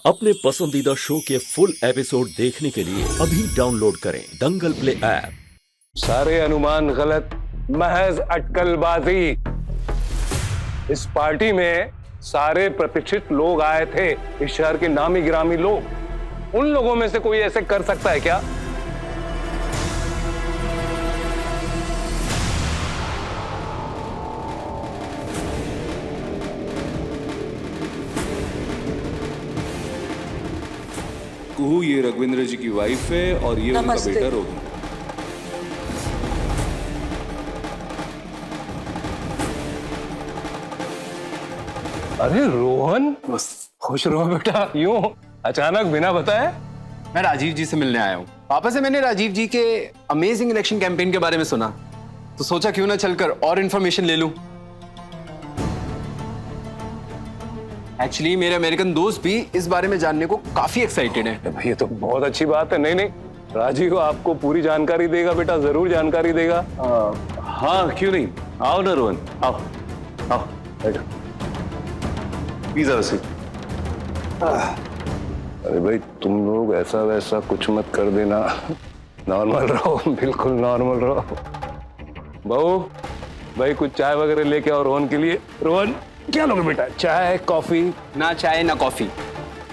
अपने पसंदीदा शो के फुल एपिसोड देखने के लिए अभी डाउनलोड करें दंगल प्ले ऐप। सारे अनुमान गलत, महज अटकलबाजी। इस पार्टी में सारे प्रतिष्ठित लोग आए थे, इस शहर के नामी गिरामी लोग। उन लोगों में से कोई ऐसे कर सकता है क्या? कुहू ये रघुविंद्र जी की वाइफ है और ये उनका बेटा रोहन। अरे रोहन, खुश रहो बेटा। यूं अचानक बिना बताए? मैं राजीव जी से मिलने आया हूँ। पापा से मैंने राजीव जी के अमेजिंग इलेक्शन कैंपेन के बारे में सुना, तो सोचा क्यों ना चलकर और इन्फॉर्मेशन ले लूं। एक्चुअली मेरे अमेरिकन दोस्त भी इस बारे में जानने को काफी एक्साइटेड हैं। ये तो बहुत अच्छी बात है। नहीं नहीं, राजीव आपको पूरी जानकारी देगा बेटा, जरूर जानकारी देगा। हाँ क्यों नहीं, आओ ना रोहन, आओ आओ बैठो। प्लीज अरे भाई तुम लोग ऐसा वैसा कुछ मत कर देना, नॉर्मल रहो, बिल्कुल नॉर्मल रहो। बहू भाई कुछ चाय वगैरह लेके आओ रोहन के लिए। रोहन क्या लोगे बेटा, चाय कॉफी? ना चाय ना कॉफी।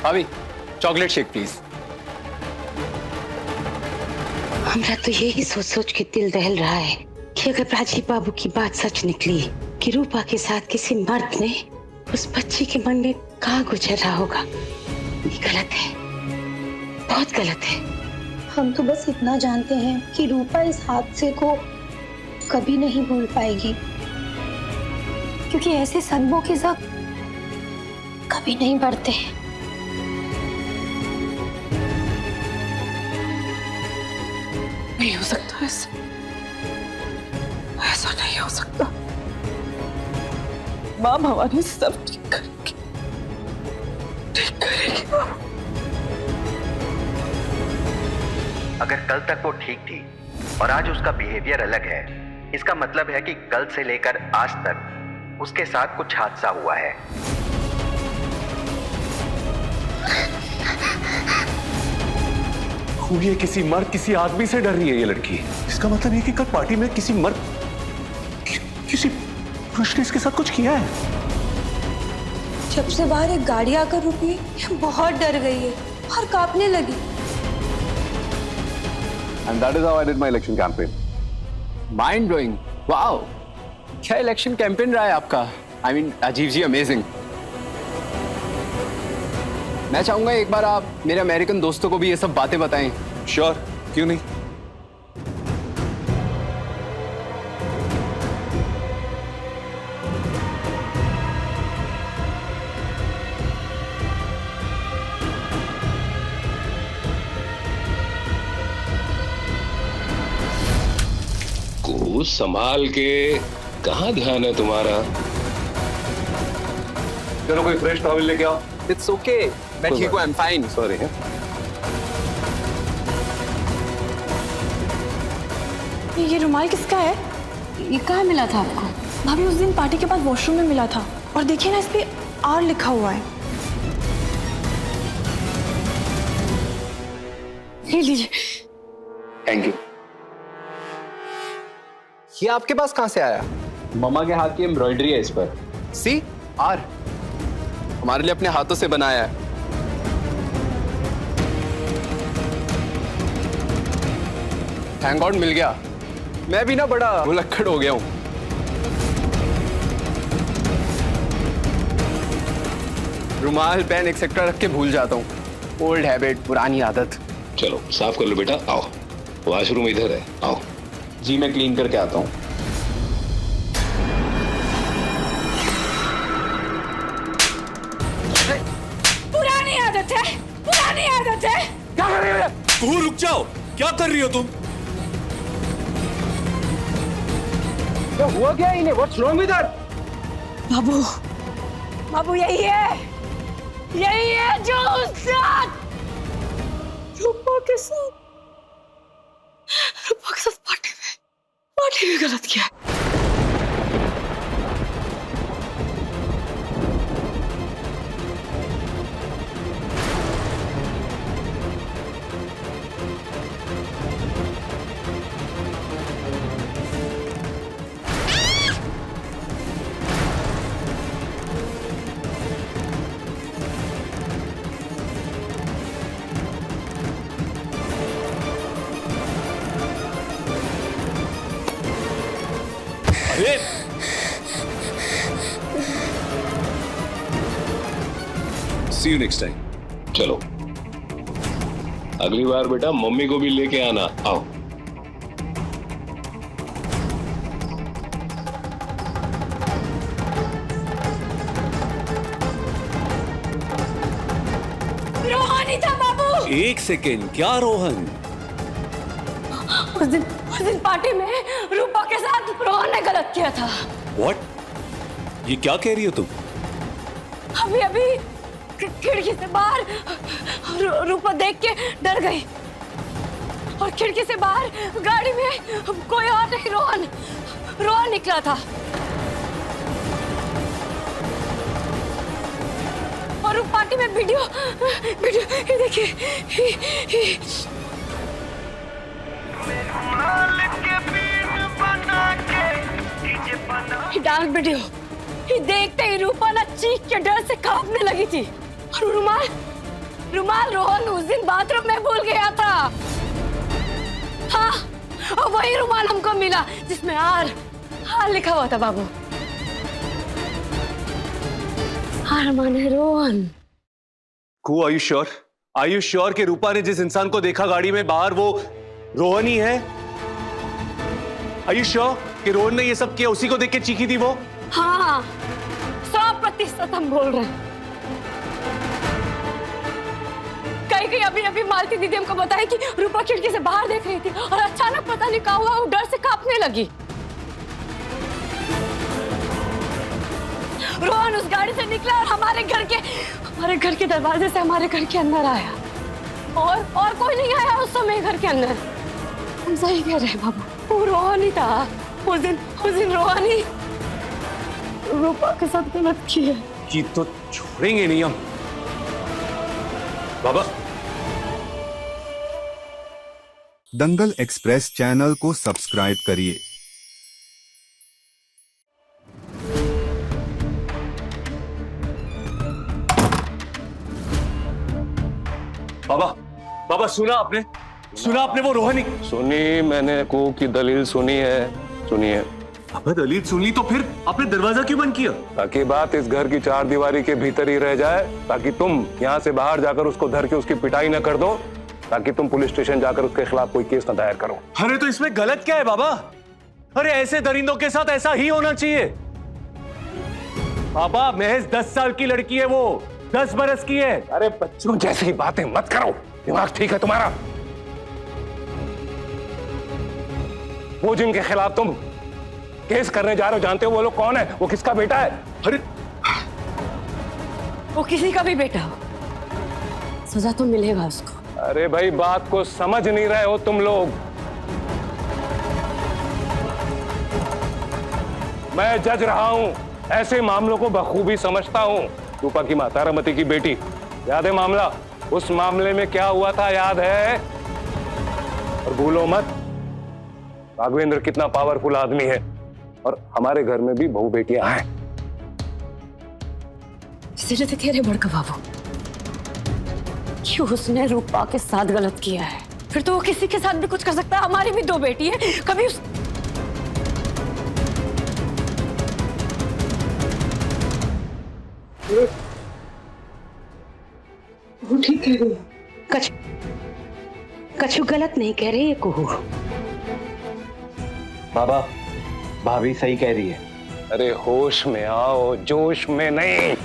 भाभी चॉकलेट शेक प्लीज। हमरा तो यही सोच सोच के दिल दहल रहा है कि अगर राजीव बाबू की बात सच निकली कि रूपा के साथ किसी मर्द ने उस बच्ची के मन में कहाँ गुजर रहा होगा, ये गलत है, बहुत गलत है। हम तो बस इतना जानते हैं कि रूपा इस हादसे को कभी नहीं भूल पाएगी, क्योंकि ऐसे सदमों के जख्म कभी नहीं बढ़ते। नहीं हो सकता ऐसा नहीं हो सकता। माँ भवानी सब ठीक करेगी, ठीक करेगी माँ। अगर कल तक वो ठीक थी और आज उसका बिहेवियर अलग है, इसका मतलब है कि कल से लेकर आज तक उसके साथ कुछ हादसा हुआ है। ये किसी मर्द, किसी आदमी से डर रही है ये लड़की। इसका मतलब ये कि कल पार्टी में किसी मर्द, किसी पुरुष ने इसके साथ कुछ किया है। जब से बाहर एक गाड़ी आकर रुकी, बहुत डर गई है और कांपने लगी। And that is how I did my election campaign. Mind blowing. Wow. क्या इलेक्शन कैंपेन रहा है आपका? I mean, Rajiv ji amazing. मैं चाहूंगा एक बार आप मेरे अमेरिकन दोस्तों को भी ये सब बातें बताएं। श्योर, क्यों नहीं। को संभाल के, कहाँ ध्यान है तुम्हारा? चलो कोई फ्रेश टॉवल लेके आओ। It's okay. मैं ठीक हूँ, I'm fine. सॉरी है। ये रुमाल किसका है? ये कहाँ मिला था आपको? भाभी उस दिन पार्टी के बाद वॉशरूम में मिला था, और देखिए ना इस पे आर लिखा हुआ है। ले लीजिए। Thank you. ये आपके पास कहाँ से आया? मम्मा के हाथ की एम्ब्रॉयडरी है इस पर। सी आर हमारे लिए अपने हाथों से बनाया है। थैंक गॉड मिल गया। मैं भी ना बड़ा भुलक्कड़ हो गया हूं। रुमाल, पेन एक्सेट्रा रख के भूल जाता हूं। ओल्ड हैबिट, पुरानी आदत। चलो साफ कर लो बेटा, आओ। वॉशरूम इधर है, आओ। जी मैं क्लीन करके आता हूं। पुरानी आदत है, पुरानी आदत है। क्या कर रही है? कुहू रुक जाओ, क्या कर रही हो तुम? क्या हुआ क्या इन्हें? What's wrong with her? बाबू, बाबू यही है जो उस रात रूपा के साथ पार्टी में गलत किया। सी यू नेक्स्ट टाइम। चलो, अगली बार बेटा मम्मी को भी लेके आना। आओ। रोहन ही था बाबू। एक सेकेंड, क्या रोहन? उस दिन पार्टी में रूपा के साथ रोहन ने गलत किया था। व्हाट? ये क्या कह रही हो तुम? अभी खिड़की से बाहर रूपा देख के डर गई और खिड़की से बाहर गाड़ी में कोई और नहीं, रोहन निकला था। और पार्टी में वीडियो ये देखिए। डांस वीडियो ये देखते ही रूपा ना चीख के डर से कांपने लगी थी। और रुमाल रोहन उस दिन बाथरूम में भूल गया था। हाँ, और वही रुमाल हमको मिला जिसमें आर लिखा हुआ था बाबू। आर माने रोहन। कू, are you sure? Are you sure कि रूपा ने जिस इंसान को देखा गाड़ी में बाहर वो रोहन ही है? आर यू श्योर कि रोहन ने ये सब किया, उसी को देख के चीखी थी वो? हाँ, 100% हम बोल रहे हैं। कहीं अभी मालती दीदी हमको बताई कि रूपा खिड़की से बाहर देख रही थी और अचानक पता नहीं क्या हुआ, वो डर से कांपने लगी। रोहन उस गाड़ी से निकला और हमारे घर के दरवाजे से हमारे घर के अंदर आया। और कोई नहीं आया उस समय घर के अंदर। हम सही कह रहे हैं बाबू, वो रोहन ही था। उस दिन रोहन ही रूपा के साथ गलत किया। कि तो छोड़ेंगे नहीं हम बाबा। दंगल एक्सप्रेस चैनल को सब्सक्राइब करिए। बाबा सुना आपने वो रोहन ही? सुनी मैंने को की दलील सुनी है। अबे दलील सुन ली तो फिर आपने दरवाजा क्यों बंद किया? ताकि बात इस घर की चार दीवारी के भीतर ही रह जाए, ताकि तुम यहाँ से बाहर जाकर उसको धर के उसकी पिटाई न कर दो, ताकि तुम पुलिस स्टेशन जाकर उसके खिलाफ कोई केस न दायर करो। अरे तो इसमें गलत क्या है बाबा? अरे ऐसे दरिंदों के साथ ऐसा ही होना चाहिए। बाबा महज 10 साल की लड़की है वो, 10 बरस की है। अरे बच्चों जैसी बातें मत करो, दिमाग ठीक है तुम्हारा? वो जिनके खिलाफ तुम केस करने जा रहे हो, जानते हो वो लोग कौन है? वो किसका बेटा है? अरे वो किसी का भी बेटा हो, सजा तो मिलेगा उसको। अरे भाई बात को समझ नहीं रहे हो तुम लोग। मैं जज रहा हूं, ऐसे मामलों को बखूबी समझता हूं। रूपा की मां तारामती की बेटी, याद है मामला? उस मामले में क्या हुआ था याद है? और भूलो मत राघवेंद्र कितना पावरफुल आदमी है, और हमारे घर में भी बहू बेटियां हैं। इसलिए तो कह रहे बड़का बाबू कि उसने रूपा के साथ गलत किया है, फिर तो वो किसी के साथ भी कुछ कर सकता है। हमारी भी 2 बेटी है, कभी वो ठीक कह रही है। कछु गलत नहीं कह रही है कुहू। बाबा, भाभी सही कह रही है। अरे होश में आओ, जोश में नहीं।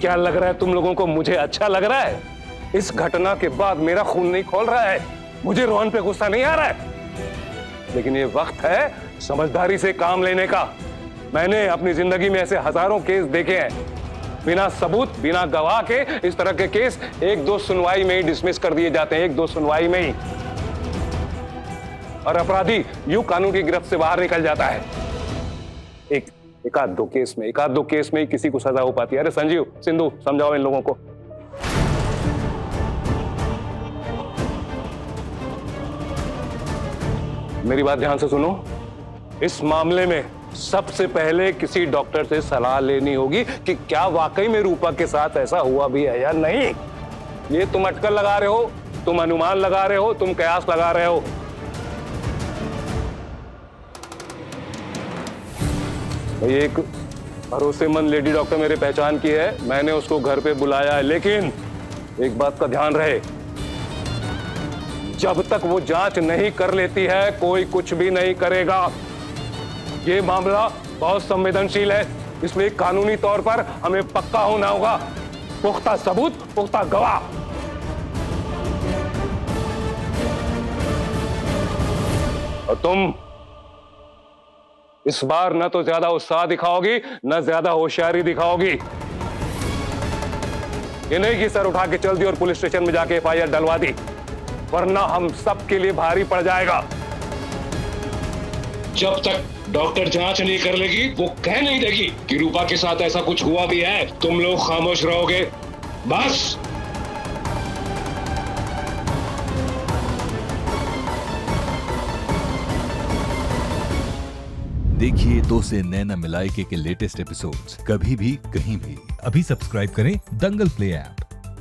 क्या लग रहा है तुम लोगों को मुझे अच्छा लग रहा है? इस घटना के बाद मेरा खून नहीं खोल रहा है, मुझे रोहन पे गुस्सा नहीं आ रहा है, लेकिन ये वक्त है समझदारी से काम लेने का। मैंने अपनी जिंदगी में ऐसे हजारों केस देखे हैं, बिना सबूत, बिना गवाह के इस तरह के केस 1-2 सुनवाई में ही डिसमिस कर दिए जाते हैं, 1-2 सुनवाई में ही, और अपराधी यूं कानून की गिरफ्त से बाहर निकल जाता है। एक आध दो केस में ही किसी को सजा हो पाती है। अरे संजीव, सिंधु, समझाओ इन लोगों को। मेरी बात ध्यान से सुनो। इस मामले में सबसे पहले किसी डॉक्टर से सलाह लेनी होगी कि क्या वाकई में रूपा के साथ ऐसा हुआ भी है या नहीं। ये तुम अटकल लगा रहे हो, तुम अनुमान लगा रहे हो, तुम कयास लगा रहे हो। एक भरोसेमंद लेडी डॉक्टर मेरे पहचान की है, मैंने उसको घर पे बुलाया है, लेकिन एक बात का ध्यान रहे, जब तक वो जांच नहीं कर लेती है कोई कुछ भी नहीं करेगा। ये मामला बहुत संवेदनशील है, इसलिए कानूनी तौर पर हमें पक्का होना होगा, पुख्ता सबूत, पुख्ता गवाह। और तुम इस बार न तो ज्यादा उत्साह दिखाओगी न ज्यादा होशियारी दिखाओगी। ये नहीं कि सर उठा के चल दी और पुलिस स्टेशन में जाके एफआईआर डलवा दी, वरना हम सब के लिए भारी पड़ जाएगा। जब तक डॉक्टर जांच नहीं कर लेगी, वो कह नहीं देगी कि रूपा के साथ ऐसा कुछ हुआ भी है, तुम लोग खामोश रहोगे बस। देखिए 2 से नैना मिलाइके के लेटेस्ट एपिसोड्स कभी भी कहीं भी। अभी सब्सक्राइब करें दंगल प्ले ऐप।